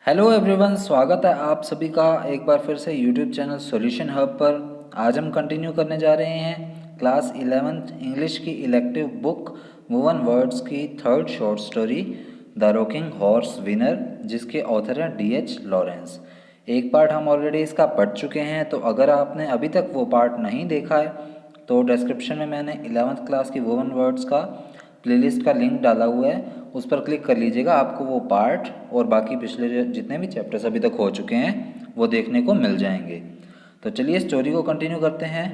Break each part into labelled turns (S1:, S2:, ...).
S1: Hello everyone, स्वागत है आप सभी का एक बार फिर से यूट्यूब चैनल सॉल्यूशन हब पर। आज हम कंटिन्यू करने जा रहे हैं क्लास 11th इंग्लिश की इलेक्टिव बुक वुवन वर्ड्स की third short story the rocking horse winner, जिसके ऑथर हैं D.H. लॉरेंस। एक पार्ट हम ऑलरेडी इसका पढ़ चुके हैं, तो अगर आपने अभी तक वो पार्ट नहीं देखा है तो डिस्क्रिप्शन में मैंने 11th क्लास की वुवन वर्ड्स का प्लेलिस्ट का लिंक डाला हुआ है, उस पर क्लिक कर लीजिएगा। आपको वो पार्ट और बाकी पिछले जितने भी चैप्टर्स अभी तक हो चुके हैं वो देखने को मिल जाएंगे। तो चलिए स्टोरी को कंटिन्यू करते हैं।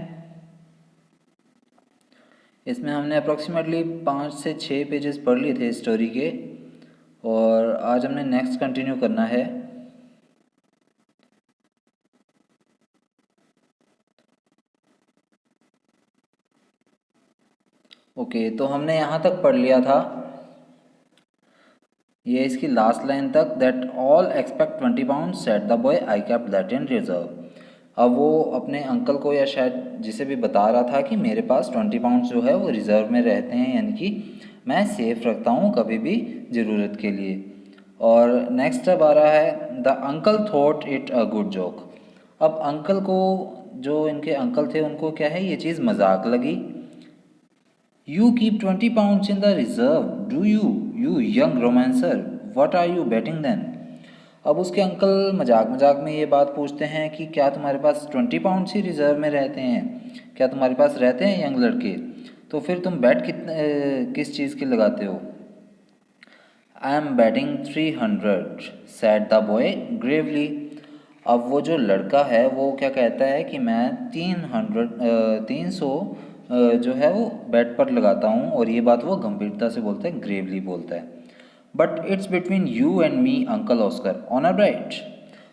S1: इसमें हमने अप्रॉक्सीमेटली 5 से 6 पेजेस पढ़ लिए थे स्टोरी के, और आज हमने नेक्स्ट कंटिन्यू करना है। ओके, तो हमने यहाँ तक पढ़ लिया था, ये इसकी लास्ट लाइन तक, that all expect 20 pound set the boy, I kept that in reserve. अब वो अपने अंकल को या शायद जिसे भी बता रहा था कि मेरे पास 20 पाउंड जो है वो रिजर्व में रहते हैं, यानी कि मैं सेफ रखता हूँ कभी भी ज़रूरत के लिए। और नेक्स्ट अब आ रहा है, the uncle thought it a good joke. अब अंकल को, जो इनके अंकल थे, उनको क्या है, ये चीज़ मजाक लगी। You keep 20 pounds in the reserve, do you, you young romancer? What are you betting then? अब उसके अंकल मजाक मजाक में ये बात पूछते हैं कि क्या तुम्हारे पास 20 पाउंड्स ही रिजर्व में रहते हैं, क्या तुम्हारे पास रहते हैं यंग लड़के, तो फिर तुम बैट किस चीज़ की लगाते हो। I am batting 300, sad the boy Gravely. अब वो जो लड़का है वो क्या कहता है कि मैं 300 जो है वो बैट पर लगाता हूँ, और ये बात वो गंभीरता से बोलता है, ग्रेवली बोलता है। But it's between you and me uncle Oscar, honour bright.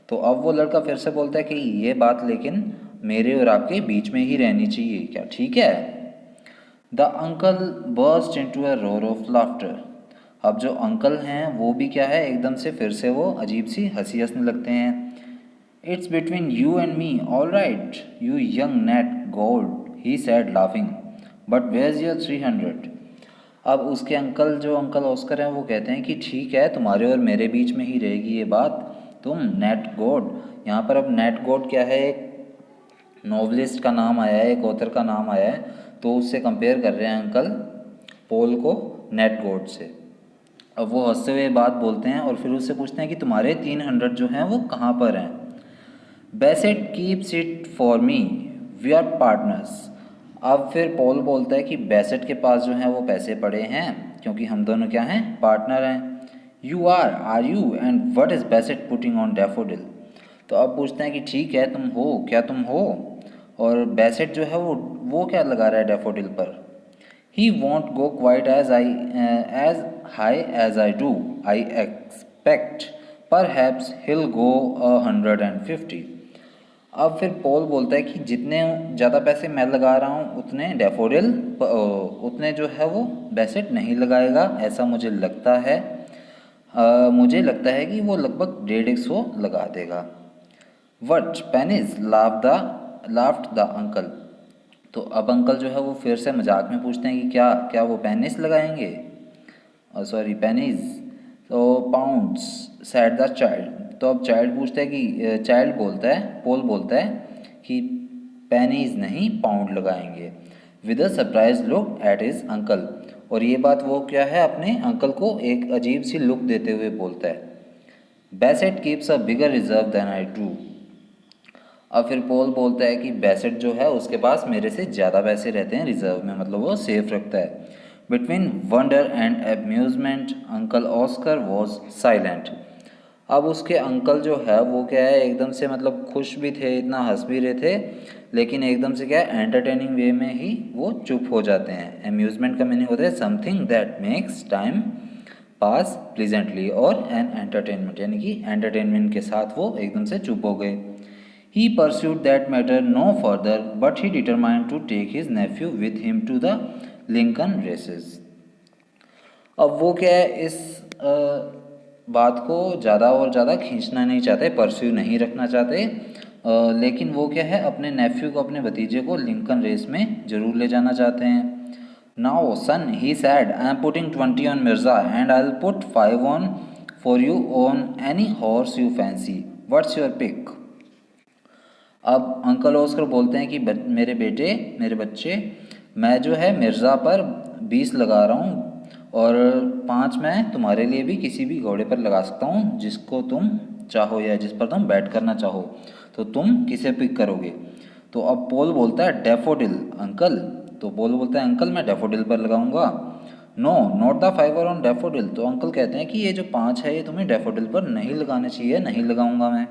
S1: तो अब वो लड़का फिर से बोलता है कि ये बात लेकिन मेरे और आपके बीच में ही रहनी चाहिए, क्या ठीक है। The uncle burst into a roar of laughter. अब जो अंकल हैं वो भी क्या है, एकदम से फिर से वो अजीब सी हंसी हंसने लगते हैं। It's between you and me, all right, you young Nat Gold, he said laughing, but where is your 300। अब उसके अंकल, जो अंकल ऑस्कर हैं, वो कहते हैं कि ठीक है, तुम्हारे और मेरे बीच में ही रहेगी ये बात, तुम नेट गोड। यहाँ पर अब नेट गोड क्या है, एक नॉवलिस्ट का नाम आया है, एक ऑथर का नाम आया है, तो उससे कंपेयर कर रहे हैं अंकल पोल को नेट गोड से। अब वो हंसते हुए बात बोलते हैं और फिर उससे पूछते हैं कि तुम्हारे 300 जो हैं वो कहाँ पर हैं। Bassett keeps it for me, we are partners. अब फिर पॉल बोलता है कि बेसेट के पास जो हैं वो पैसे पड़े हैं, क्योंकि हम दोनों क्या हैं, पार्टनर हैं। You are you, and what is Bassett putting on Daffodil. तो अब पूछते हैं कि ठीक है, तुम हो, क्या तुम हो, और बेसेट जो है वो क्या लगा रहा है डैफोडिल पर। He won't go quite as high as I do, I expect perhaps he'll go 150। अब फिर पॉल बोलता है कि जितने ज़्यादा पैसे मैं लगा रहा हूँ उतने डैफोडिल उतने जो है वो बेसेट नहीं लगाएगा, ऐसा मुझे लगता है। मुझे लगता है कि वो लगभग 150 लगा देगा। What penis laughed the uncle. तो अब अंकल जो है वो फिर से मजाक में पूछते हैं कि क्या क्या वो पेनिस लगाएंगे, सॉरी पेनीज। तो पाउंड्स, सैड द चाइल्ड। तो अब चाइल्ड पूछता है कि चाइल्ड बोलता है, पोल बोलता है कि पेनीज नहीं, पाउंड लगाएंगे। With a surprise look at his uncle. और ये बात वो क्या है, अपने अंकल को एक अजीब सी लुक देते हुए बोलता है। Bassett keeps a bigger reserve than I do. अब फिर पोल बोलता है कि बेसेट जो है उसके पास मेरे से ज़्यादा पैसे रहते हैं रिजर्व में, मतलब वो सेफ रखता है। Between wonder and amusement uncle Oscar was silent. अब उसके अंकल जो है वो क्या है, एकदम से मतलब खुश भी थे, इतना हंस भी रहे थे, लेकिन एकदम से क्या है, एंटरटेनिंग वे में ही वो चुप हो जाते हैं। एम्यूजमेंट का मीनिंग होता है something that makes time pass pleasantly, और एन एंटरटेनमेंट, यानी कि एंटरटेनमेंट के साथ वो एकदम से चुप हो गए। He pursued that matter no further, but he determined to take his nephew with him to the Lincoln races. अब वो क्या है, इस बात को ज़्यादा और ज़्यादा खींचना नहीं चाहते, परस्यू नहीं रखना चाहते, लेकिन वो क्या है, अपने नेफ्यू को, अपने भतीजे को लिंकन रेस में ज़रूर ले जाना चाहते हैं। Now son, he said, I am putting 20 on Mirza and I will put 5 on for you on any horse you fancy, what's your pick. अब अंकल ऑस्कर बोलते हैं कि मेरे बेटे, मेरे बच्चे, मैं जो है मिर्ज़ा पर 20 लगा रहा हूँ और 5 मैं तुम्हारे लिए भी किसी भी घोड़े पर लगा सकता हूँ जिसको तुम चाहो या जिस पर तुम बैट करना चाहो, तो तुम किसे पिक करोगे। तो अब पॉल बोलता है डैफोडिल अंकल। तो पॉल बोलता है अंकल मैं डैफोडिल पर लगाऊंगा। No not the 5 on Daffodil. तो अंकल कहते हैं कि ये जो 5 है ये तुम्हें डैफोडिल पर नहीं लगाने चाहिए, नहीं लगाऊंगा मैं।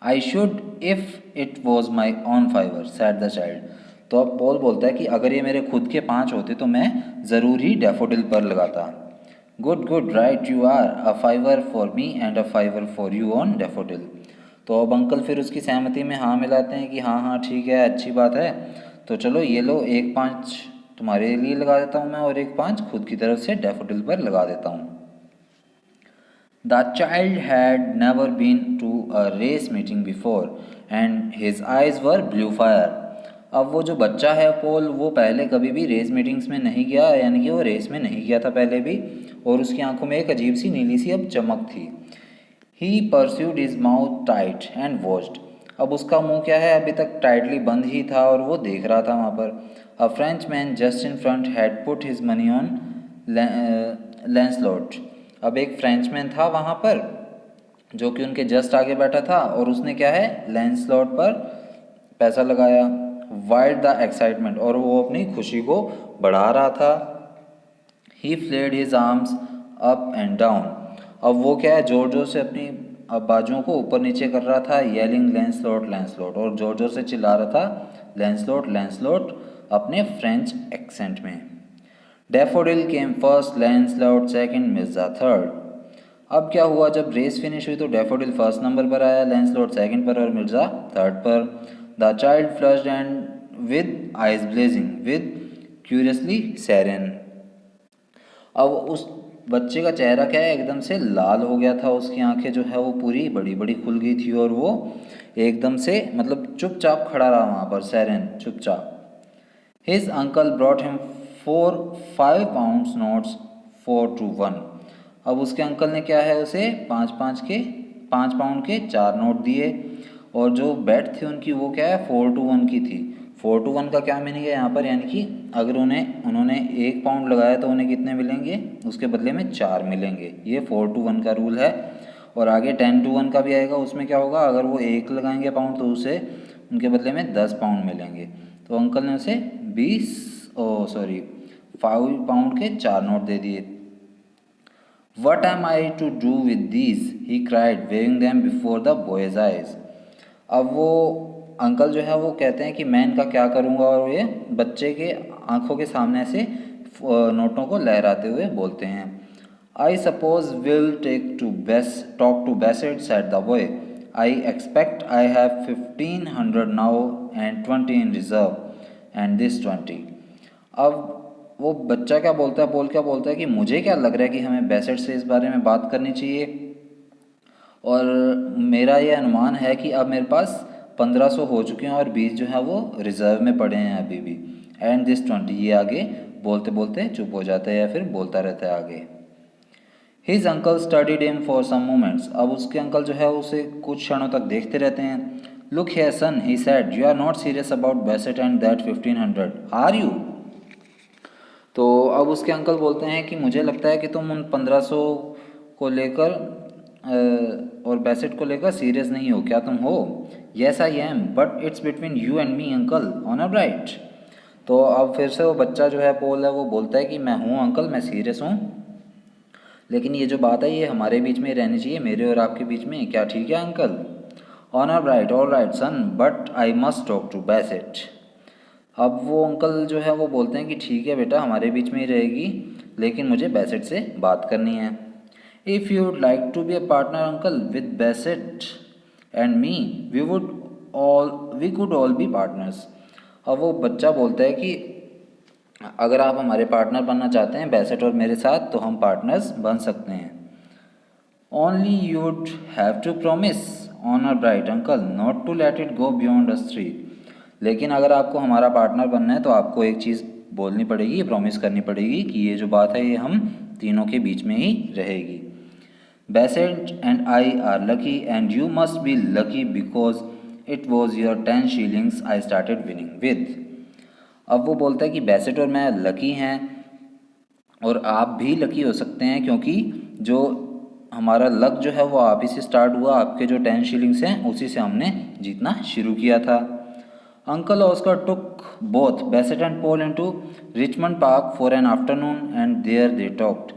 S1: I should if it was my on 5 sad the child. तो अब पॉल बोलता है कि अगर ये मेरे खुद के 5 होते तो मैं ज़रूर ही डैफोडिल पर लगाता। Good good right you are a 5 for me and a 5 for you on Daffodil. तो अब अंकल फिर उसकी सहमति में हाँ मिलाते हैं कि हाँ हाँ ठीक है, अच्छी बात है, तो चलो ये लो, एक 5 तुम्हारे लिए लगा देता हूँ मैं और एक 5 खुद की तरफ से डैफोडिल पर लगा देता हूँ। The child had never been to a race meeting before and his eyes were blue fire. अब वो जो बच्चा है पॉल, वो पहले कभी भी रेस मीटिंग्स में नहीं गया, यानी कि वो रेस में नहीं गया था पहले भी, और उसकी आंखों में एक अजीब सी नीली सी अब चमक थी। He pursued his mouth tight and watched. अब उसका मुंह क्या है, अभी तक टाइटली बंद ही था और वो देख रहा था वहाँ पर। A Frenchman just in front had put his money on Lancelot. अब एक फ्रेंचमैन था वहाँ पर जो कि उनके जस्ट आगे बैठा था और उसने क्या है, लैंसलॉट पर पैसा लगाया। वाइल्ड द एक्साइटमेंट, और वो अपनी खुशी को बढ़ा रहा था। He flapped his arms up and down. अब वो क्या है, जोर जोर से अपनी बाजुओं को ऊपर नीचे कर रहा था, येलिंग लैंसलॉट लैंसलॉट, और जोर जोर से चिल्ला रहा था लैंसलॉट लैंसलॉट अपने फ्रेंच एक्सेंट में। Daffodil came first, Lancelot second, Mirza third. अब क्या हुआ, जब रेस फिनिश हुई तो डैफोडिल फर्स्ट नंबर पर आया, लैंसलॉट सेकंड पर और मिर्ज़ा थर्ड पर। The child flushed and with eyes blazing with curiously serene. अब उस बच्चे का चेहरा क्या है, एकदम से लाल हो गया था, उसकी आंखें जो है वो पूरी बड़ी बड़ी खुल गई थी और वो एकदम से मतलब चुपचाप खड़ा रहा वहाँ पर, सैरन चुपचाप। His uncle brought him 4 5 pounds notes 4 to 1। अब उसके अंकल ने क्या है, उसे 5 पाउंड के 4 नोट दिए, और जो बेट थी उनकी वो क्या है, 4 to 1 की थी। 4 to 1 का क्या मीनिंग है यहाँ पर, यानी कि अगर उन्होंने 1 पाउंड लगाया तो उन्हें कितने मिलेंगे, उसके बदले में 4 मिलेंगे। ये 4 to 1 का रूल है। और आगे 10 to 1 का भी आएगा, उसमें क्या होगा, अगर वो 1 लगाएंगे पाउंड तो उसे उनके बदले में 10 पाउंड मिलेंगे। तो अंकल ने उसे 5 पाउंड के 4 नोट दे दिए। What am I to do with these? He cried, waving them before the boy's eyes. अब वो अंकल जो है वो कहते हैं कि मैं इनका क्या करूँगा, और ये बच्चे के आंखों के सामने से नोटों को लहराते हुए बोलते हैं। I suppose we'll talk to Bassett, said the boy. I expect I have 1500 now and 20 in reserve, and this 20. अब वो बच्चा क्या बोलता है, पॉल क्या बोलता है कि मुझे क्या लग रहा है कि हमें बेसेट से इस बारे में बात करनी चाहिए, और मेरा ये अनुमान है कि अब मेरे पास 1500 हो चुके हैं और 20 जो है वो रिजर्व में पड़े हैं अभी भी। एंड दिस 20, ये आगे बोलते बोलते चुप हो जाता है या फिर बोलता रहता है आगे। His uncle studied him for some moments. अब उसके अंकल जो है उसे कुछ क्षणों तक देखते रहते हैं। Look here son, he said, you are not serious about Bassett and that 1500, are you. तो अब उसके अंकल बोलते हैं कि मुझे लगता है कि तुम उन 1500 को लेकर और बेसेट को लेकर सीरियस नहीं हो, क्या तुम हो। Yes I am, but it's between you and me uncle, honour bright. तो अब फिर से वो बच्चा जो है पॉल है वो बोलता है कि मैं हूँ अंकल, मैं सीरियस हूँ, लेकिन ये जो बात है ये हमारे बीच में रहनी चाहिए, मेरे और आपके बीच में, क्या ठीक है uncle. Honour bright, all right son, but I must talk to Bassett. अब वो अंकल जो है वो बोलते हैं कि ठीक है बेटा, हमारे बीच में ही रहेगी, लेकिन मुझे बेसेट से बात करनी है। If you would like to be a partner uncle with Bassett and me, we could all be partners. अब वो बच्चा बोलता है कि अगर आप हमारे पार्टनर बनना चाहते हैं बेसेट और मेरे साथ, तो हम पार्टनर्स बन सकते हैं। Only you would have to promise honour bright uncle not to let it go beyond us three. लेकिन अगर आपको हमारा पार्टनर बनना है तो आपको एक चीज़ बोलनी पड़ेगी, प्रॉमिस करनी पड़ेगी कि ये जो बात है ये हम तीनों के बीच में ही रहेगी। Bassett and I are lucky and you must be lucky because it was your 10 shillings I started winning with. अब वो बोलता है कि बैसेट और मैं लकी हैं और आप भी लकी हो सकते हैं क्योंकि जो हमारा लक जो है वो आप ही से स्टार्ट हुआ, आपके जो 10 शिलिंग्स हैं उसी से हमने जीतना शुरू किया था। Uncle Oscar took both Bassett and Paul into Richmond Park for an afternoon and there they talked.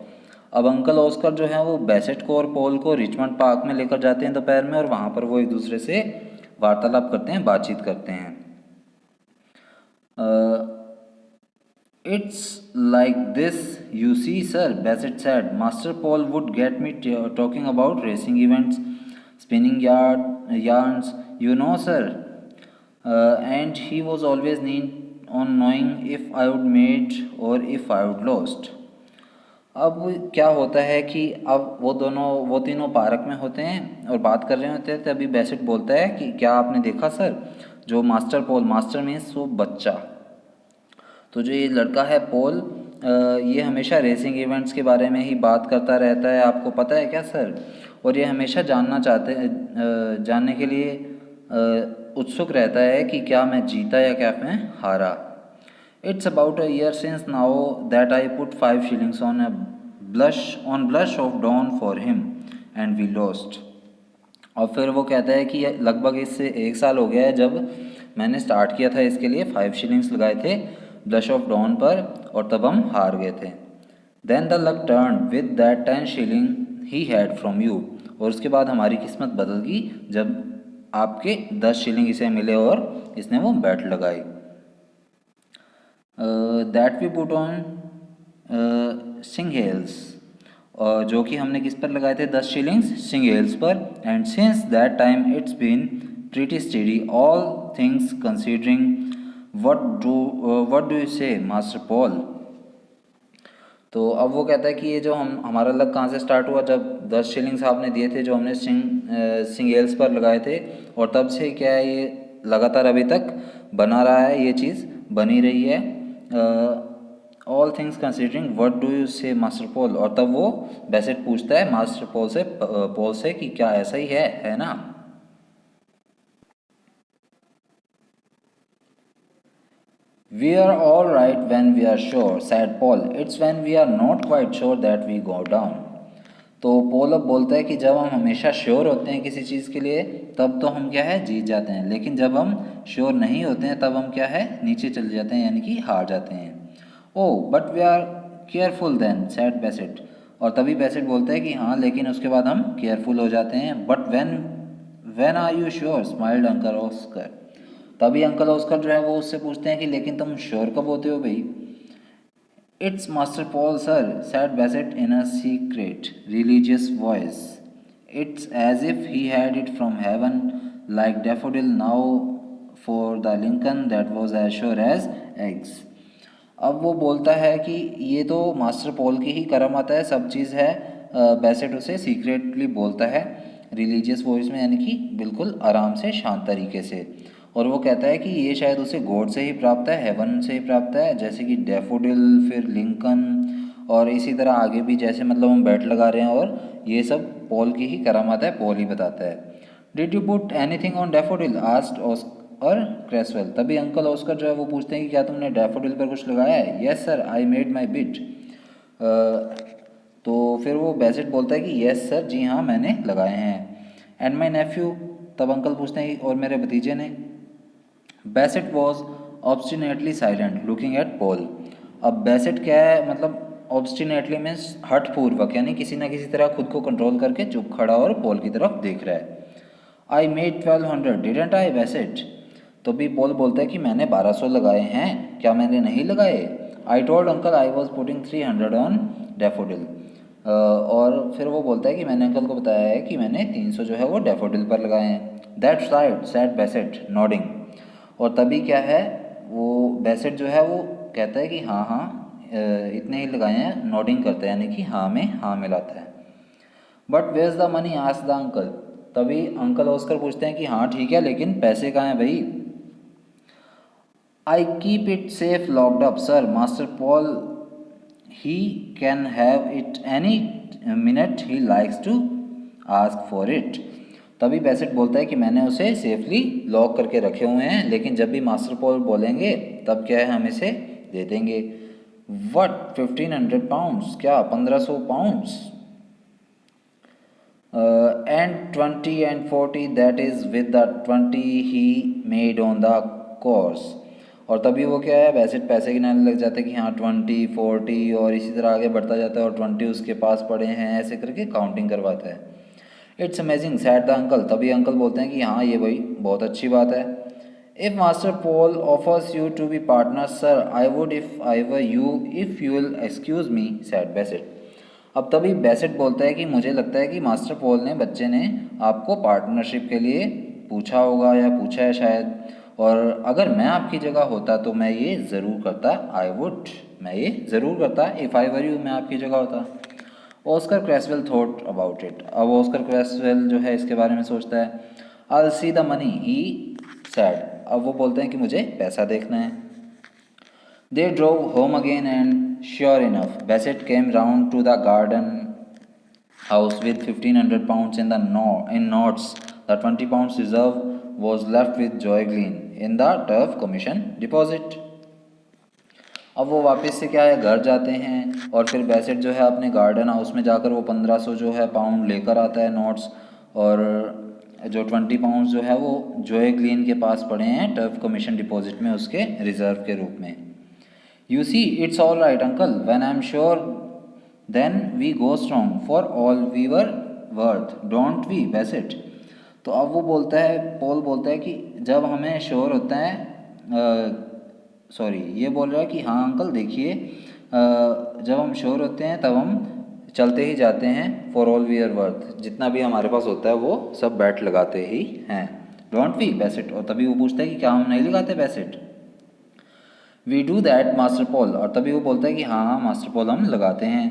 S1: अब अंकल ऑस्कर जो है वो बेसेट को और पॉल को रिचमंड पार्क में लेकर जाते हैं दोपहर में और वहाँ पर वो एक दूसरे से वार्तालाप करते हैं, बातचीत करते हैं। It's like this, you see, sir, Bassett said. Master Paul would get me talking about racing events, spinning yarns, you know, sir. And he was always keen on knowing if I would made or if I would lost. अब क्या होता है कि अब वो तीनों park में होते हैं और बात कर रहे होते हैं, तभी बैसेट बोलता है कि क्या आपने देखा सर, जो मास्टर पॉल, मास्टर मीन्स वो बच्चा, तो जो ये लड़का है पॉल, ये हमेशा रेसिंग इवेंट्स के बारे में ही बात करता रहता है, आपको पता है क्या सर? और ये हमेशा जानने के लिए उत्सुक रहता है कि क्या मैं जीता या क्या मैं हारा। It's about a year since now that I put 5 shillings on blush of dawn for him and we lost. और फिर वो कहता है कि लगभग इससे 1 साल हो गया है जब मैंने स्टार्ट किया था इसके लिए, 5 शिलिंग्स लगाए थे ब्लश ऑफ डॉन पर और तब हम हार गए थे। Then the luck turn with that 10 shilling he had from you. और उसके बाद हमारी किस्मत बदल गई जब आपके 10 शिलिंग इसे मिले और इसने वो बैट लगाई। दैट वी पुट ऑन सिंगहेल्स, जो कि हमने किस पर लगाए थे 10 शिलिंग्स, सिंगहेल्स पर। And since that time it's been pretty steady all things considering. What do you say master Paul? तो अब वो कहता है कि ये जो हमारा लक कहाँ से स्टार्ट हुआ, जब 10 शिलिंग्स आपने दिए थे जो हमने सिंगेल्स पर लगाए थे, और तब से क्या है ये लगातार अभी तक बना रहा है, ये चीज़ बनी रही है। All things considering what do you say master Paul. और तब वो बैसेट पूछता है मास्टर पॉल से कि क्या ऐसा ही है ना? We are all right when we are sure, said Paul. It's when we are not quite sure that we go down. तो पॉल अब बोलता है कि जब हम हमेशा श्योर होते हैं किसी चीज़ के लिए तब तो हम क्या है जीत जाते हैं, लेकिन जब हम श्योर नहीं होते हैं तब हम क्या है नीचे चले जाते हैं, यानी कि हार जाते हैं। Oh but we are careful then, said Bassett. और तभी बैसेट बोलता है कि हाँ लेकिन उसके बाद हम केयरफुल हो जाते हैं। But when are you sure, smiled uncle Oscar. तभी अंकल ऑस्कर जो है वो उससे पूछते हैं कि लेकिन तुम श्योर कब होते हो भाई? It's master Paul sir, said Bassett in a secret religious voice. It's as if he had it from heaven like Daffodil now for the Lincoln that was as sure as eggs. अब वो बोलता है कि ये तो master Paul की ही करामात है, सब चीज़ है। बैसेट उसे सीक्रेटली बोलता है रिलीजियस वॉइस में, यानी कि बिल्कुल आराम से शांत तरीके से। और वो कहता है कि ये शायद उसे गॉड से ही प्राप्त है, हेवन से ही प्राप्त है, जैसे कि डैफोडिल, फिर लिंकन और इसी तरह आगे भी, जैसे मतलब हम बैट लगा रहे हैं, और ये सब पॉल की ही करामात है, पॉल ही बताता है। Did you put anything on daffodil, asked और क्रेसवेल। तभी अंकल ऑस्कर जो है वो पूछते हैं कि क्या तुमने डैफोडिल पर कुछ लगाया है? Yes sir, I made my bit. तो फिर वो बैसेट बोलता है कि यस सर, जी हाँ मैंने लगाए हैं। एंड माई नेफ्यू, तब अंकल पूछते हैं और मेरे भतीजे ने? Bassett was obstinately silent looking at Paul. अब बैसेट क्या है, मतलब ऑब्स्टिनेटली मीन्स हठपूर्वक, यानी किसी ना किसी तरह खुद को कंट्रोल करके चुप खड़ा और पॉल की तरफ देख रहा है। I made 1200 didn't I Bassett. तो भी पॉल बोलता है कि मैंने 1200 लगाए हैं, क्या मैंने नहीं लगाए? I told uncle I was putting 300 on daffodil. और फिर वो बोलता है कि मैंने अंकल को बताया है कि मैंने 300 जो है वो डैफोडिल पर लगाए हैं। That's right, said Bassett nodding. और तभी क्या है वो बैसेट जो है वो कहता है कि हाँ हाँ इतने ही लगाए हैं, नॉडिंग करता है, यानी कि हाँ में हाँ मिलाता है। But where is the money, asked the uncle. तभी अंकल ऑस्कर पूछते हैं कि हाँ ठीक है लेकिन पैसे कहाँ हैं भाई? I keep it safe locked up sir, master Paul he can have it any minute he likes to ask for it. तभी बेसेट बोलता है कि मैंने उसे सेफली लॉक करके रखे हुए हैं, लेकिन जब भी मास्टर पॉल बोलेंगे तब क्या है, हम इसे दे देंगे। वट 1500 पाउंड्स, क्या 1500 pounds? And 20 and 40 that is with the 20 he made on the course. और तभी वो क्या है, बेसेट पैसे गिनाने लग जाता है कि हाँ 20 40 और इसी तरह आगे बढ़ता जाता है और 20 उसके पास पड़े हैं, ऐसे करके काउंटिंग करवाता है। It's amazing sad the uncle. तभी अंकल बोलते हैं कि हाँ ये भाई बहुत अच्छी बात है। If master Paul offers you to be partner sir I would if I were you if you will excuse me said Bassett. अब तभी बेसेट बोलता है कि मुझे लगता है कि मास्टर पॉल ने, बच्चे ने आपको पार्टनरशिप के लिए पूछा होगा या पूछा है शायद, और अगर मैं आपकी जगह होता तो मैं ये ज़रूर करता। आई वुड, मैं ये ज़रूर करता। इफ़ आई वर यू, मैं आपकी जगह होता। Oscar Cresswell thought about it. अब ऑस्कर क्रैसवेल जो है इसके बारे में सोचता है। I see the money he said. अब वो बोलते हैं कि मुझे पैसा देखना है। They drove home again and sure enough Bassett came round to the garden house with 1500 pounds in the in notes. The 20 pounds reserve was left with Joy Green in the turf commission deposit. अब वो वापस से क्या है, घर जाते हैं और फिर बेसेट जो है अपने गार्डन हाउस में जाकर वो 1500 जो है पाउंड लेकर आता है नोट्स, और जो 20 पाउंड जो है वो जॉय ग्लीन के पास पड़े हैं टर्फ कमीशन डिपॉजिट में उसके रिजर्व के रूप में। You see it's all right uncle when I am sure then we go strong for all we were worth don't we Bassett. तो अब वो बोलता है, पॉल बोलता है कि जब हमें श्योर होता है, सॉरी ये बोल रहा है कि हाँ अंकल देखिए, जब हम श्योर होते हैं तब हम चलते ही जाते हैं। For all we are worth, जितना भी हमारे पास होता है वो सब बैट लगाते ही हैं। Don't we Bassett. और तभी वो पूछता है कि क्या हम नहीं लगाते Bassett. We do that master Paul. और तभी वो बोलता है कि हाँ हाँ मास्टर पॉल हम लगाते हैं।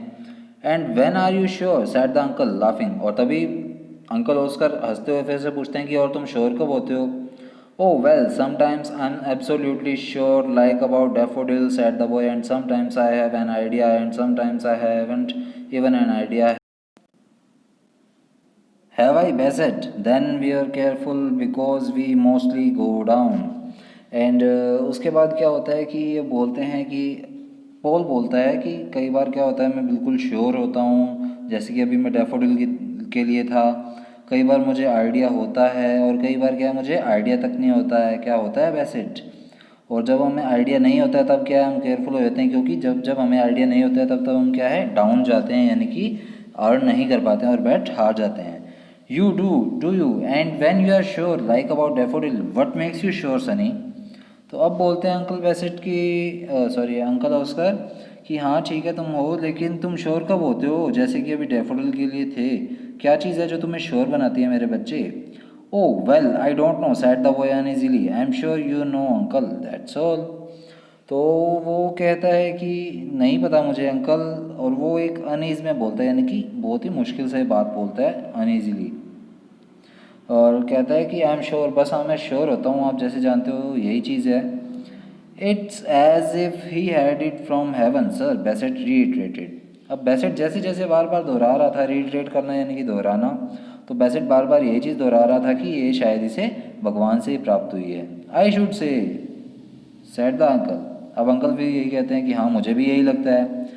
S1: And when are you sure said the uncle laughing. और तभी अंकल ऑस्कर हंसते हुए फिर से पूछते हैं कि और तुम श्योर कब होते हो। Oh well, sometimes I'm absolutely sure, like about daffodils, said the boy, and sometimes I have an idea, and sometimes I haven't even an idea. Have I, Bassett? Then we are careful because we mostly go down. And उसके बाद क्या होता है कि ये बोलते हैं कि पॉल बोलता है कि कई बार क्या होता है मैं बिल्कुल श्योर होता हूँ, जैसे कि अभी मैं डैफोडिल के लिए था। कई बार मुझे आइडिया होता है और कई बार क्या मुझे आइडिया तक नहीं होता है। क्या होता है बेसेट। और जब हमें आइडिया नहीं होता है तब क्या है हम केयरफुल हो जाते हैं, क्योंकि जब जब हमें आइडिया नहीं होता है तब हम क्या है डाउन जाते हैं, यानी कि अर्न नहीं कर पाते हैं और बैट हार जाते हैं। You do you and when you are sure like about Daffodil what makes you sure sonny. तो अब बोलते हैं अंकल बेसेट की, सॉरी अंकल ऑस्कर, कि हाँ ठीक है तुम हो, लेकिन तुम श्योर कब होते हो, जैसे कि अभी डैफोडिल के लिए थे। क्या चीज़ है जो तुम्हें श्योर बनाती है मेरे बच्चे। Oh well I don't know said the boy uneasily I am sure you know uncle that's all. तो वो कहता है कि नहीं पता मुझे अंकल, और वो एक अनईज में बोलता है, यानी कि बहुत ही मुश्किल से बात बोलता है अनईजीली, और कहता है कि आई एम श्योर, बस हाँ मैं श्योर होता हूँ, आप जैसे जानते हो यही चीज़ है। It's as if he had it from heaven sir Bassett reiterated. अब बेसेट जैसे जैसे बार बार दोहरा रहा था, रीइटरेट करना यानी कि दोहराना, तो बेसेट बार बार यही चीज़ दोहरा रहा था कि ये शायद इसे भगवान से ही प्राप्त हुई है। I should say said the uncle. अब अंकल भी यही कहते हैं कि हाँ मुझे भी यही लगता है।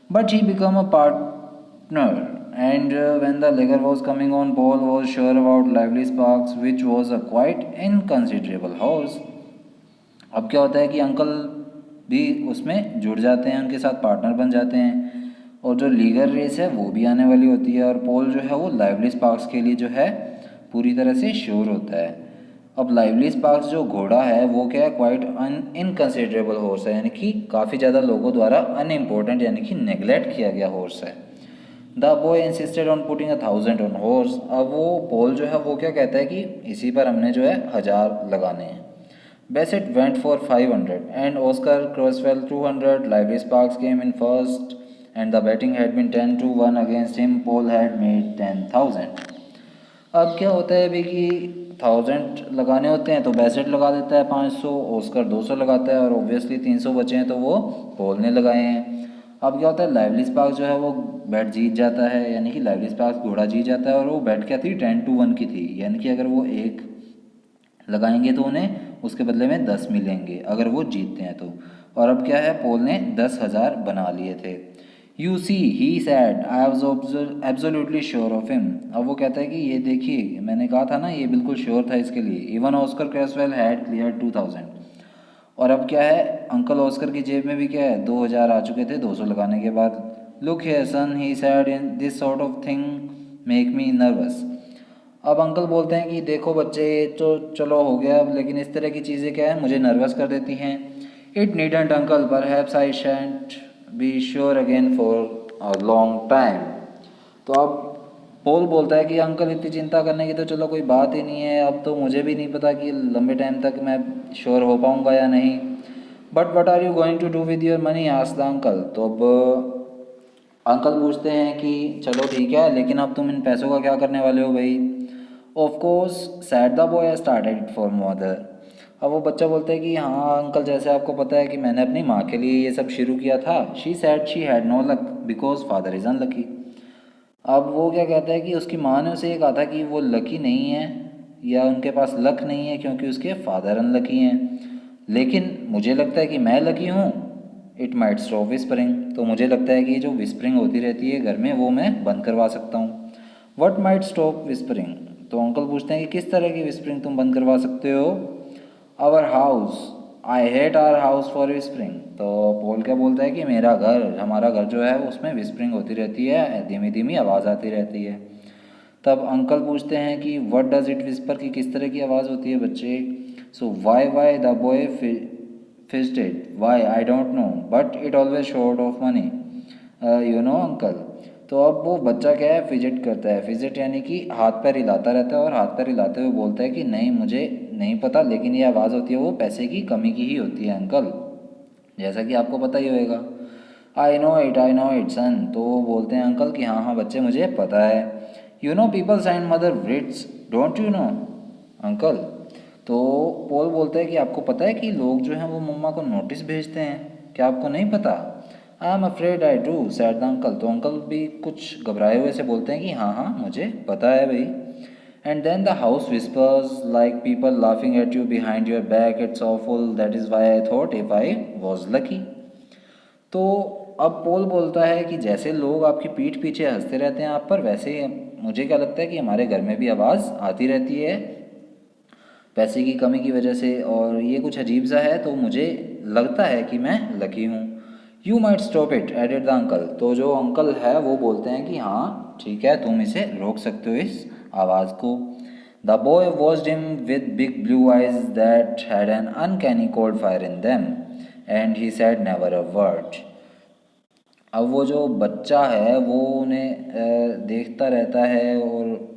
S1: But he become a partner and when the leaguer was coming on, Paul was sure about Lively Sparks, which was a quite inconsiderable horse. अब क्या होता है कि अंकल भी उसमें जुड़ जाते हैं, उनके साथ पार्टनर बन जाते हैं, और जो लीगर रेस है वो भी आने वाली होती है, और पोल जो है वो लाइवली स्पार्क्स के लिए जो है पूरी तरह से श्योर होता है। अब लाइवली स्पार्क्स जो घोड़ा है वो क्या है, क्वाइट इनकंसिडरेबल हॉर्स है, यानी कि काफ़ी ज़्यादा लोगों द्वारा अनइम्पोर्टेंट यानी कि नेग्लेक्ट किया गया हॉर्स है। The boy insisted on putting 1000 on horse. अब वो पोल जो है वो क्या कहता है कि इसी पर हमने जो है 1000 लगाने हैं। Bassett went for 500 and Oscar Cresswell 200. Lively sparks came in first and the betting had been 10-1 against him. Paul had made 10,000। अब क्या होता है अभी कि 1000 लगाने होते हैं तो बेसेट लगा देता है 500, ऑस्कर 200 लगाता है, और ऑब्वियसली 300 बचे हैं तो वो पोल ने लगाए हैं। अब क्या होता है, लाइवली स्पार्क जो है वो बेट जीत जाता है, यानी कि लाइवली स्पार्क घोड़ा जीत जाता है, और वो बेट क्या थी 10-1 की थी, यानी कि अगर वो एक लगाएंगे तो उन्हें उसके बदले में 10 मिलेंगे अगर वो जीतते हैं तो। और अब क्या है, पोल ने 10,000 बना लिए थे। You see he said I was absolutely sure of him. अब वो कहता है कि ये देखिए, मैंने कहा था ना, ये बिल्कुल श्योर था इसके लिए। Even Oscar Cresswell had clear 2000। और अब क्या है, अंकल ऑस्कर की जेब में भी क्या है, 2000 आ चुके थे 200 लगाने के बाद। Look here son he said, in this sort of thing make me nervous. अब अंकल बोलते हैं कि देखो बच्चे, ये तो चलो हो गया, अब लेकिन इस तरह की चीज़ें क्या है, मुझे नर्वस कर देती हैं। It needn't uncle, perhaps I shan't be sure again for a long time. तो अब पॉल बोलता है कि अंकल इतनी चिंता करने की तो चलो कोई बात ही नहीं है, अब तो मुझे भी नहीं पता कि लंबे टाइम तक मैं श्योर हो पाऊँगा या नहीं। But what are you going to do with your money, asked the uncle. तो अब अंकल पूछते हैं कि चलो ठीक है, लेकिन अब तुम इन पैसों का क्या करने वाले हो भाई। Of course sad the boy started it for mother. अब वो बच्चा बोलता है कि हाँ अंकल, जैसे आपको पता है कि मैंने अपनी माँ के लिए ये सब शुरू किया था। She said she had no luck because father is unlucky. अब वो क्या कहता है कि उसकी माँ ने उसे ये कहा था कि वो लकी नहीं है या उनके पास लक नहीं है क्योंकि उसके फादर अनलकी हैं। लेकिन मुझे लगता है कि मैं लकी हूँ। It might stop whispering. तो मुझे लगता है कि जो विस्परिंग होती रहती है घर में वो मैं बंद करवा सकता हूँ। What might stop whispering. तो अंकल पूछते हैं कि किस तरह की विस्परिंग तुम बंद करवा सकते हो। Our house, I hate our house for whispering. तो पोल क्या बोलता है कि मेरा घर, हमारा घर जो है उसमें विस्परिंग होती रहती है, धीमी धीमी आवाज़ आती रहती है। तब अंकल पूछते हैं कि व्हाट डज इट विस्पर, की किस तरह की आवाज़ होती है बच्चे। So why the boy fidgeted, why I don't know but it always short of money, you know uncle. तो अब वो बच्चा क्या है, फिजिट करता है। फिजिट यानी कि हाथ पैर हिलाता रहता है, और हाथ पैर हिलाते हुए बोलता है कि नहीं मुझे नहीं पता, लेकिन ये आवाज़ होती है वो पैसे की कमी की ही होती है अंकल, जैसा कि आपको पता ही होएगा। आई नो इट सन। तो वो बोलते हैं अंकल कि हाँ हाँ बच्चे, मुझे पता है। You know people sign mother writs, don't you know uncle. तो पॉल बोलता है कि आपको पता है कि लोग जो हैं वो मम्मा को नोटिस भेजते हैं, क्या आपको नहीं पता। I am afraid I do, sad the uncle. तो अंकल भी कुछ घबराए हुए से बोलते हैं कि हाँ हाँ मुझे पता है भाई। And then the house whispers like people laughing at you behind your back, it's awful, that is why I thought if I was lucky. तो अब पोल बोलता है कि जैसे लोग आपकी पीठ पीछे हंसते रहते हैं आप पर, वैसे ही मुझे क्या लगता है कि हमारे घर में भी आवाज़ आती रहती है पैसे की कमी की वजह से, और ये कुछ अजीब सा है, तो मुझे लगता है कि मैं लकी हूँ। You might stop it added the uncle. तो जो अंकल है वो बोलते हैं कि हाँ ठीक है, तुम इसे रोक सकते हो इस आवाज़ को। The boy watched him with big blue eyes that had an uncanny cold fire in them and he sad never a word. अब वो जो बच्चा है वो उन्हें देखता रहता है, और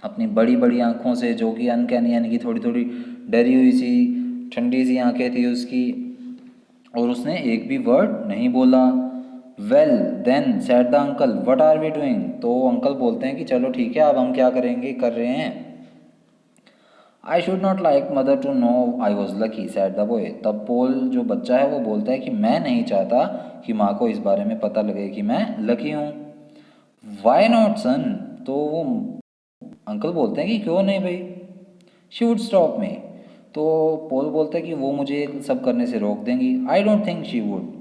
S1: अपनी बड़ी बड़ी आँखों से, जो कि अनकैनी यानी कि थोड़ी थोड़ी डरी हुई सी ठंडी सी आंखें थी उसकी, और उसने एक भी वर्ड नहीं बोला। Well then said the uncle what are we doing. तो अंकल बोलते हैं कि चलो ठीक है, अब हम क्या करेंगे, कर रहे हैं। I should not like mother to know I was lucky, said the boy. तब पोल जो बच्चा है वो बोलता है कि मैं नहीं चाहता कि माँ को इस बारे में पता लगे कि मैं लकी हूँ। वाई नॉट सन। तो वो अंकल बोलते हैं कि क्यों नहीं भाई। She would stop me. तो पोल बोलता है कि वो मुझे सब करने से रोक देंगी। I don't think she would.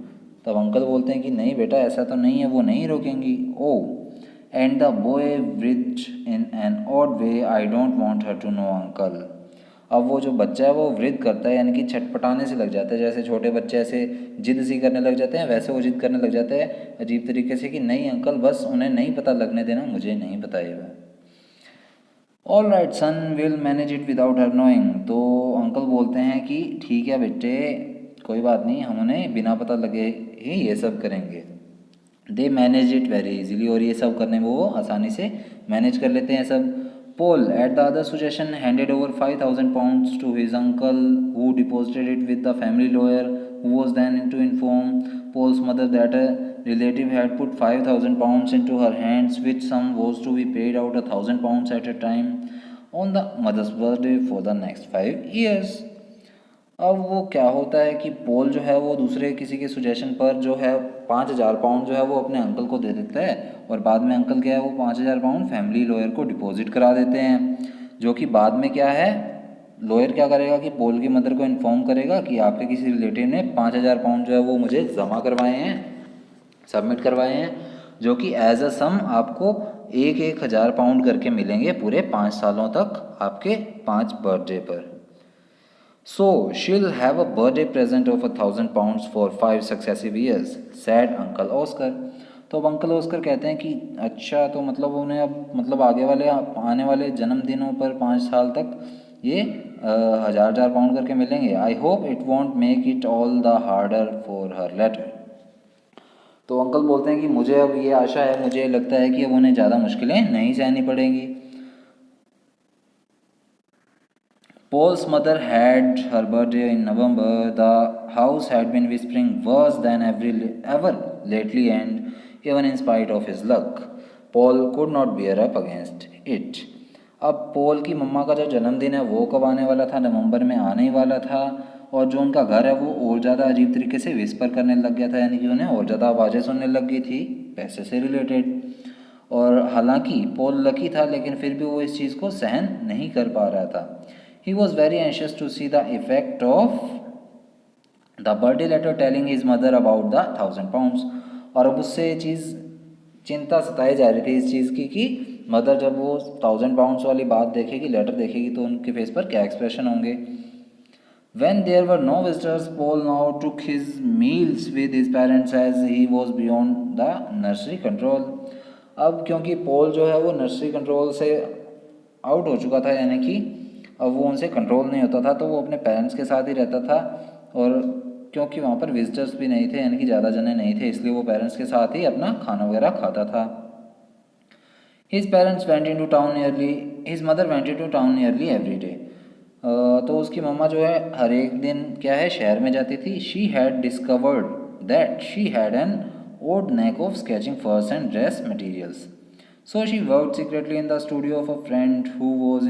S1: तब अंकल बोलते हैं कि नहीं बेटा, ऐसा तो नहीं है, वो नहीं रोकेंगी। Oh and the boy writhed in an odd way, I don't want her to know uncle. अब वो जो बच्चा है वो वृद्ध करता है, यानी कि छटपटाने से लग जाता है, जैसे छोटे बच्चे ऐसे जिद सी करने लग जाते हैं, वैसे वो जिद करने लग जाता है अजीब तरीके से कि नहीं अंकल, बस उन्हें नहीं पता लगने देना, मुझे नहीं पता ये। All right son, will manage it without her knowing. तो अंकल बोलते हैं कि ठीक है बेटे, कोई बात नहीं, हम उन्हें बिना पता लगे ही ये सब करेंगे। They manage it very easily, और ये सब करने में वो आसानी से मैनेज कर लेते हैं सब। Paul at the other suggestion handed over 5,000 pounds to his uncle who deposited it with the family lawyer who was then to inform Paul's mother that a relative had put 5,000 pounds into her hands, which sum was to be paid out 1,000 pounds at a time on the mother's birthday for the next 5 years. अब वो क्या होता है कि Paul जो है वो दूसरे किसी के सुजेशन पर जो है 5,000 पाउंड जो है वो अपने अंकल को दे देता है, और बाद में अंकल क्या है वो 5,000 पाउंड फैमिली लॉयर को डिपॉजिट करा देते हैं, जो कि बाद में क्या है लॉयर क्या करेगा कि पॉल की मदर को इन्फॉर्म करेगा कि आपके किसी रिलेटिव ने 5,000 पाउंड जो है वो मुझे जमा करवाए हैं, सबमिट करवाए हैं, जो कि एज अ सम आपको 1,000 पाउंड करके मिलेंगे पूरे 5 सालों तक आपके 5 बर्थडे पर। So she'll have a birthday present of 1,000 pounds for 5 successive years, said Uncle Oscar. तो अब अंकल ऑस्कर कहते हैं कि अच्छा, तो मतलब उन्हें अब मतलब आने वाले जन्मदिनों पर 5 साल तक ये 1,000 करके मिलेंगे। I hope it won't make it all the harder for her later. तो अंकल बोलते हैं कि मुझे अब ये आशा है, मुझे लगता है कि अब उन्हें ज़्यादा मुश्किलें नहीं सहनी पड़ेंगी। Paul's mother had her birthday in November. The house had been whispering worse than ever lately, and even in spite of his luck, Paul could not bear up against it. अब पॉल की मम्मा का जो जन्मदिन है वो कब आने वाला था, नवंबर में आने ही वाला था, और जो उनका घर है वो और ज़्यादा अजीब तरीके से विस्पर करने लग गया था, यानी कि उन्हें और ज़्यादा आवाज़ें सुनने लग गई थी पैसे से रिलेटेड। और हालांकि पॉल लकी था, लेकिन फिर भी वो इस चीज़ को सहन नहीं कर पा रहा था। He was very anxious to see the effect of the birthday letter telling his mother about the 1,000 pounds। और अब उससे ये चीज़ चिंता सताई जा रही थी इस चीज़ की कि मदर जब वो 1,000 पाउंड्स वाली बात देखेगी, लेटर देखेगी, तो उनके फेस पर क्या एक्सप्रेशन होंगे। When there were no visitors, Paul now took his meals with his parents as he was beyond the nursery control। अब क्योंकि पॉल जो है वो नर्सरी कंट्रोल से आउट हो चुका था, यानी कि अब वो उनसे कंट्रोल नहीं होता था, तो वो अपने पेरेंट्स के साथ ही रहता था। और क्योंकि वहाँ पर विजिटर्स भी नहीं थे, यानी कि ज़्यादा जने नहीं थे, इसलिए वो पेरेंट्स के साथ ही अपना खाना वगैरह खाता था। His parents went into town nearly, his mother went into town nearly every day। तो उसकी मम्मा जो है हर एक दिन क्या है शहर में जाती थी। She had discovered that she had an odd knack of sketching furs and dress materials, so she worked secretly in the studio of a friend who was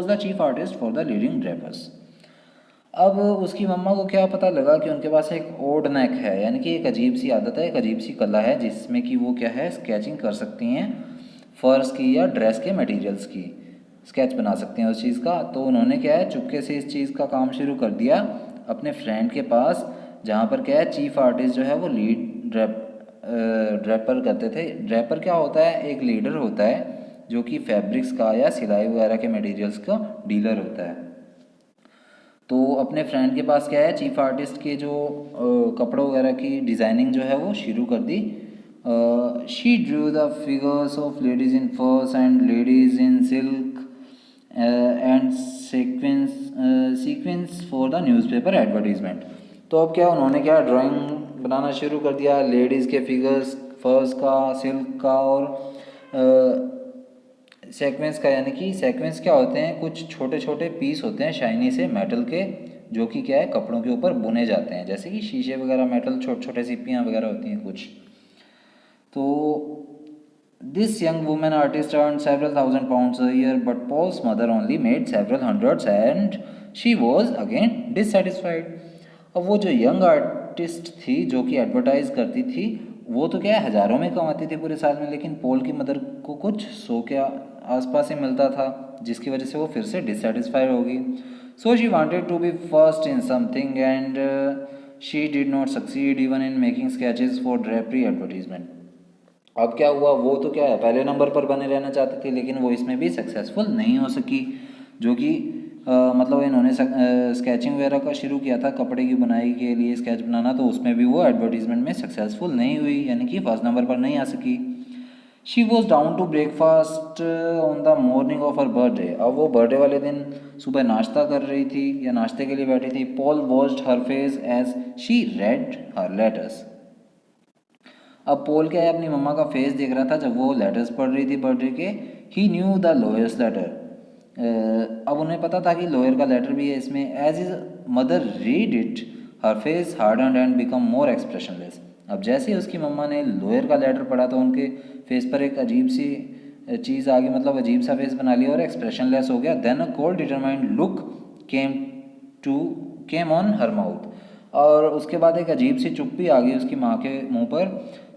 S1: the chief artist for the leading drapers। अब उसकी मम्मा को क्या पता लगा कि उनके पास एक odd नेक है, यानी कि एक अजीब सी आदत है, एक अजीब सी कला है, जिसमें कि वो क्या है स्केचिंग कर सकती हैं फर्स की या ड्रेस के मटेरियल्स की, स्केच बना सकते हैं उस चीज़ का। तो उन्होंने क्या है चुपके से इस चीज़ का काम शुरू कर दिया अपने फ्रेंड के पास, जहाँ पर क्या है चीफ आर्टिस्ट जो है वो लीड ड्रेपर करते थे। ड्रेपर क्या होता है, एक लीडर होता है जो कि फैब्रिक्स का या सिलाई वगैरह के मटेरियल्स का डीलर होता है। तो अपने फ्रेंड के पास क्या है चीफ आर्टिस्ट के जो कपड़ों वगैरह की डिज़ाइनिंग जो है वो शुरू कर दी। She drew the figures of ladies in furs and ladies in silk and sequins for the newspaper advertisement. तो अब क्या उन्होंने क्या ड्राइंग बनाना शुरू कर दिया, लेडीज़ के फिगर्स, फर्स का, सिल्क का, और सेक्वेंस का। यानी कि सेक्वेंस क्या होते हैं, कुछ छोटे छोटे पीस होते हैं शाइनी से मेटल के, जो कि क्या है कपड़ों के ऊपर बुने जाते हैं, जैसे कि शीशे वगैरह, मेटल छोटे छोटे सीपियाँ वगैरह होती हैं कुछ। तो this young women artist earn several thousand pounds a year, but Paul's mother only made several hundreds and she was again dissatisfied। अब वो जो यंग आर्टिस्ट थी जो कि एडवर्टाइज करती थी, वो तो क्या है हज़ारों में कमाती थी पूरे साल में, लेकिन पॉल की मदर को कुछ 100 के आसपास ही मिलता था, जिसकी वजह से वो फिर से डिससेटिस्फाइड होगी। So she wanted to be first in something and she did not succeed even in making sketches for drapery advertisement. अब क्या हुआ, वो तो क्या है पहले नंबर पर बने रहना चाहती थी, लेकिन वो इसमें भी सक्सेसफुल नहीं हो सकी, जो कि मतलब इन्होंने स्केचिंग वगैरह का शुरू किया था कपड़े की बुनाई के लिए स्केच बनाना, तो उसमें भी वो एडवर्टीजमेंट में सक्सेसफुल नहीं हुई, यानी कि फर्स्ट नंबर पर नहीं आ सकी। She was down to breakfast on the morning of her birthday. अब वो बर्थडे वाले दिन सुबह नाश्ता कर रही थी या नाश्ते के लिए बैठी थी। Paul watched her face as she read her letters. अब पॉल क्या है अपनी मम्मा का फेस देख रहा था जब वो लेटर्स पढ़ रही थी बर्थडे के। ही न्यू द लॉयर्स लेटर। अब उन्हें पता था कि लॉयर का लेटर भी है इसमें। As his mother read it her face hardened and become more expressionless. अब जैसे ही उसकी मम्मा ने लॉयर का लेटर पढ़ा तो उनके फेस पर एक अजीब सी चीज़ आ गई, मतलब अजीब सा फेस बना लिया और एक्सप्रेशनलेस हो गया। Then a cold determined look came to came on her mouth. और उसके बाद एक अजीब सी चुप्पी आ गई उसकी माँ के मुंह पर।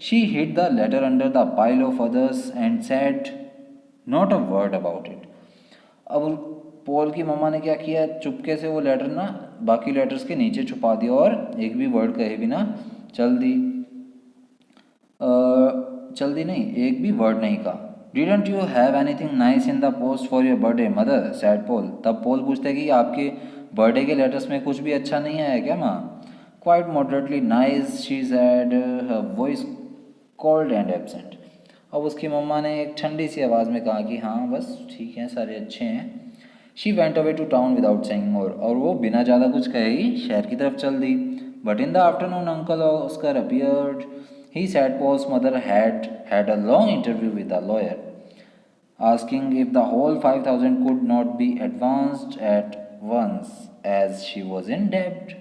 S1: She hid the letter under the pile of others and said not a word about it. अब पॉल की मम्मा ने क्या किया, चुपके से वो लेटर ना बाकी लेटर्स के नीचे छुपा दिया और एक भी वर्ड कहे बिना चल दी। चल दी नहीं, एक भी वर्ड नहीं कहा। Didn't you have anything nice in the post for your birthday mother, said Paul. तब पोल पूछता है कि आपके बर्थडे के लेटर्स में कुछ भी अच्छा नहीं आया क्या माँ? Quite moderately nice, she said, her voice cold and absent. अब उसकी मम्मा ने एक ठंडी सी आवाज़ में कहा कि हाँ बस ठीक है, सारे अच्छे हैं। She went away to town without saying more. और वो बिना ज़्यादा कुछ कहे ही शहर की तरफ चल दी। But in the afternoon uncle Oscar appeared. He said Paul's mother had had a long interview with a lawyer, asking if the whole 5,000 could not be advanced at once as she was in debt.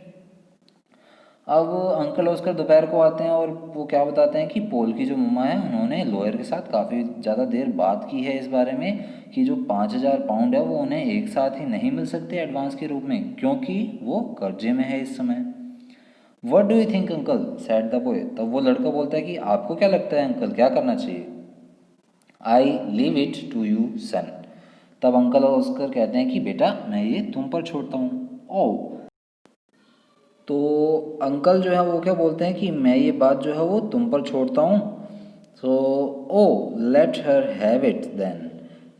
S1: अब uncle Oscar दोपहर को आते हैं और वो क्या बताते हैं कि पोल की जो मम्मा है उन्होंने लॉयर के साथ काफ़ी ज़्यादा देर बात की है इस बारे में कि जो 5,000 पाउंड है वो उन्हें एक साथ ही नहीं मिल सकते एडवांस के रूप में, क्योंकि वो कर्जे में है इस समय। What do you think uncle, sad the boy. तब वो लड़का बोलता है कि आपको क्या लगता है अंकल, क्या करना चाहिए? I leave it to you son. तब अंकल ऑस्कर कहते हैं कि बेटा मैं ये तुम पर छोड़ता हूँ। ओ, तो अंकल जो है वो क्या बोलते हैं कि मैं ये बात जो है वो तुम पर छोड़ता हूँ। So oh let her have it then.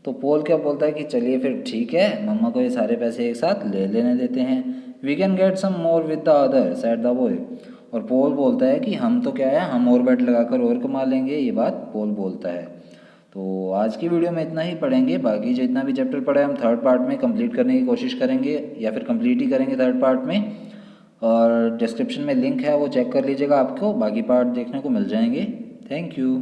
S1: तो पोल क्या बोलता है कि चलिए फिर ठीक है, मम्मा को ये सारे पैसे एक साथ ले लेने देते हैं। We can get some more with the other, said the boy. और पोल बोलता है कि हम तो क्या है, हम और बेट लगाकर और कमा लेंगे, ये बात पोल बोलता है। तो आज की वीडियो में इतना ही पढ़ेंगे, बाकी जितना भी चैप्टर पढ़े हम थर्ड पार्ट में कंप्लीट करने की कोशिश करेंगे या फिर कंप्लीट ही करेंगे थर्ड पार्ट में। और डिस्क्रिप्शन में लिंक है वो चेक कर लीजिएगा, आपको बाकी पार्ट देखने को मिल जाएंगे। Thank you.